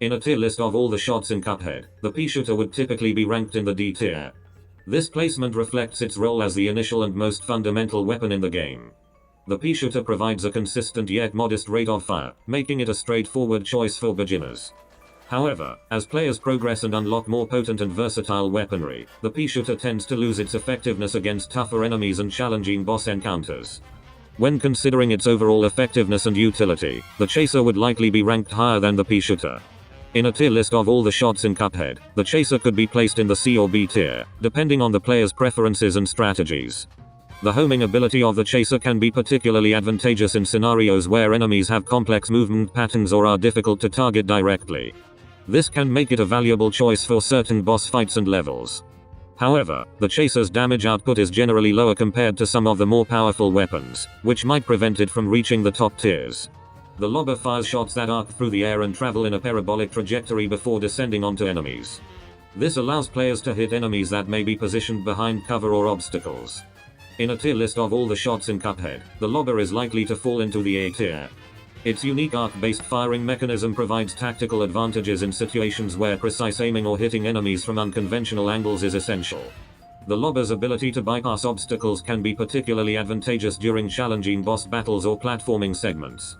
In a tier list of all the shots in Cuphead, the pea shooter would typically be ranked in the D tier. This placement reflects its role as the initial and most fundamental weapon in the game. The pea shooter provides a consistent yet modest rate of fire, making it a straightforward choice for beginners. However, as players progress and unlock more potent and versatile weaponry, the pea shooter tends to lose its effectiveness against tougher enemies and challenging boss encounters. When considering its overall effectiveness and utility, the chaser would likely be ranked higher than the pea shooter. In a tier list of all the shots in Cuphead, the chaser could be placed in the C or B tier, depending on the player's preferences and strategies. The homing ability of the chaser can be particularly advantageous in scenarios where enemies have complex movement patterns or are difficult to target directly. This can make it a valuable choice for certain boss fights and levels. However, the chaser's damage output is generally lower compared to some of the more powerful weapons, which might prevent it from reaching the top tiers. The lobber fires shots that arc through the air and travel in a parabolic trajectory before descending onto enemies. This allows players to hit enemies that may be positioned behind cover or obstacles. In a tier list of all the shots in Cuphead, the lobber is likely to fall into the A tier. Its unique arc-based firing mechanism provides tactical advantages in situations where precise aiming or hitting enemies from unconventional angles is essential. The lobber's ability to bypass obstacles can be particularly advantageous during challenging boss battles or platforming segments.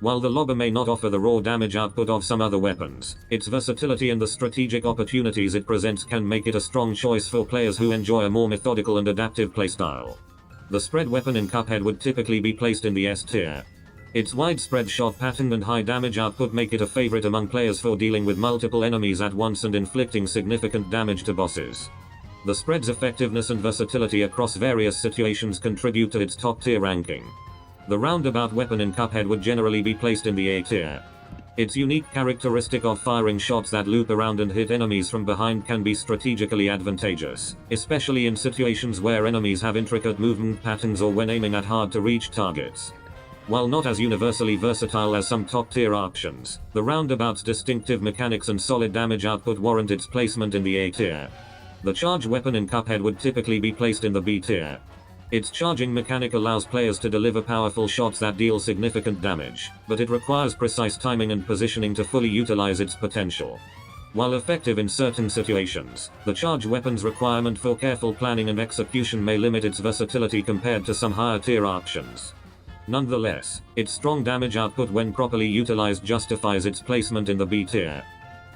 While the lobber may not offer the raw damage output of some other weapons, its versatility and the strategic opportunities it presents can make it a strong choice for players who enjoy a more methodical and adaptive playstyle. The spread weapon in Cuphead would typically be placed in the S tier. Its widespread shot pattern and high damage output make it a favorite among players for dealing with multiple enemies at once and inflicting significant damage to bosses. The spread's effectiveness and versatility across various situations contribute to its top-tier ranking. The roundabout weapon in Cuphead would generally be placed in the A tier. Its unique characteristic of firing shots that loop around and hit enemies from behind can be strategically advantageous, especially in situations where enemies have intricate movement patterns or when aiming at hard-to-reach targets. While not as universally versatile as some top-tier options, the roundabout's distinctive mechanics and solid damage output warrant its placement in the A tier. The charge weapon in Cuphead would typically be placed in the B tier. Its charging mechanic allows players to deliver powerful shots that deal significant damage, but it requires precise timing and positioning to fully utilize its potential. While effective in certain situations, the charge weapon's requirement for careful planning and execution may limit its versatility compared to some higher-tier options. Nonetheless, its strong damage output when properly utilized justifies its placement in the B tier.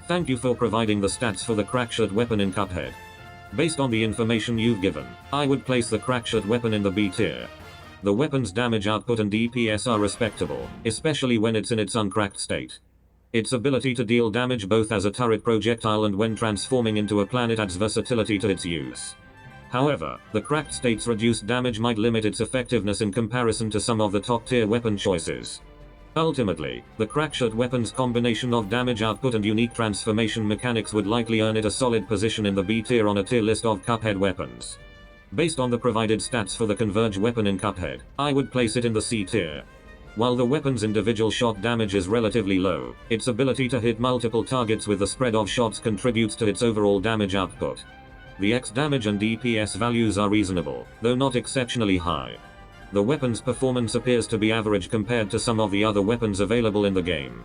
Thank you for providing the stats for the crackshot weapon in Cuphead. Based on the information you've given, I would place the crackshot weapon in the B tier. The weapon's damage output and DPS are respectable, especially when it's in its uncracked state. Its ability to deal damage both as a turret projectile and when transforming into a planet adds versatility to its use. However, the cracked state's reduced damage might limit its effectiveness in comparison to some of the top-tier weapon choices. Ultimately, the crackshot weapon's combination of damage output and unique transformation mechanics would likely earn it a solid position in the B tier on a tier list of Cuphead weapons. Based on the provided stats for the converge weapon in Cuphead, I would place it in the C tier. While the weapon's individual shot damage is relatively low, its ability to hit multiple targets with the spread of shots contributes to its overall damage output. The X damage and DPS values are reasonable, though not exceptionally high. The weapon's performance appears to be average compared to some of the other weapons available in the game.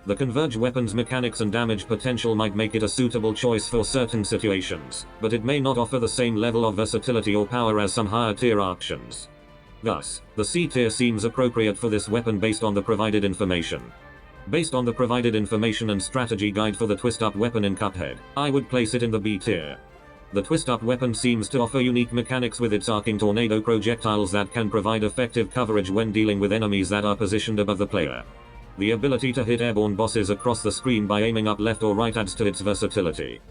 The converge weapon's mechanics and damage potential might make it a suitable choice for certain situations, but it may not offer the same level of versatility or power as some higher-tier options. Thus, the C tier seems appropriate for this weapon based on the provided information. Based on the provided information and strategy guide for the twist-up weapon in Cuphead, I would place it in the B tier. The twist-up weapon seems to offer unique mechanics with its arcing tornado projectiles that can provide effective coverage when dealing with enemies that are positioned above the player. The ability to hit airborne bosses across the screen by aiming up left or right adds to its versatility.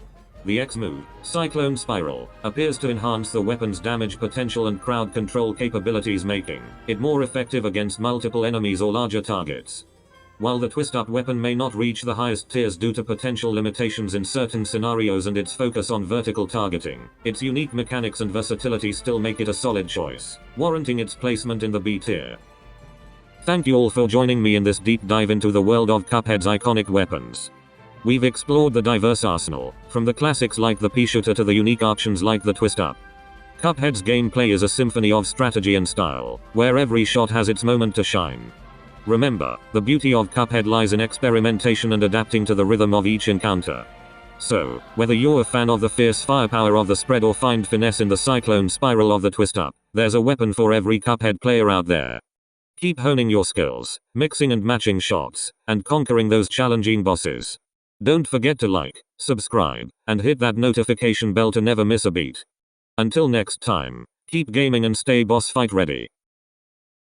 The X move, Cyclone Spiral, appears to enhance the weapon's damage potential and crowd control capabilities, making it more effective against multiple enemies or larger targets. While the twist-up weapon may not reach the highest tiers due to potential limitations in certain scenarios and its focus on vertical targeting, its unique mechanics and versatility still make it a solid choice, warranting its placement in the B tier. Thank you all for joining me in this deep dive into the world of Cuphead's iconic weapons. We've explored the diverse arsenal, from the classics like the pea shooter to the unique options like the twist-up. Cuphead's gameplay is a symphony of strategy and style, where every shot has its moment to shine. Remember, the beauty of Cuphead lies in experimentation and adapting to the rhythm of each encounter. So, whether you're a fan of the fierce firepower of the spread or find finesse in the cyclone spiral of the twist up, there's a weapon for every Cuphead player out there. Keep honing your skills, mixing and matching shots, and conquering those challenging bosses. Don't forget to like, subscribe, and hit that notification bell to never miss a beat. Until next time, keep gaming and stay boss fight ready.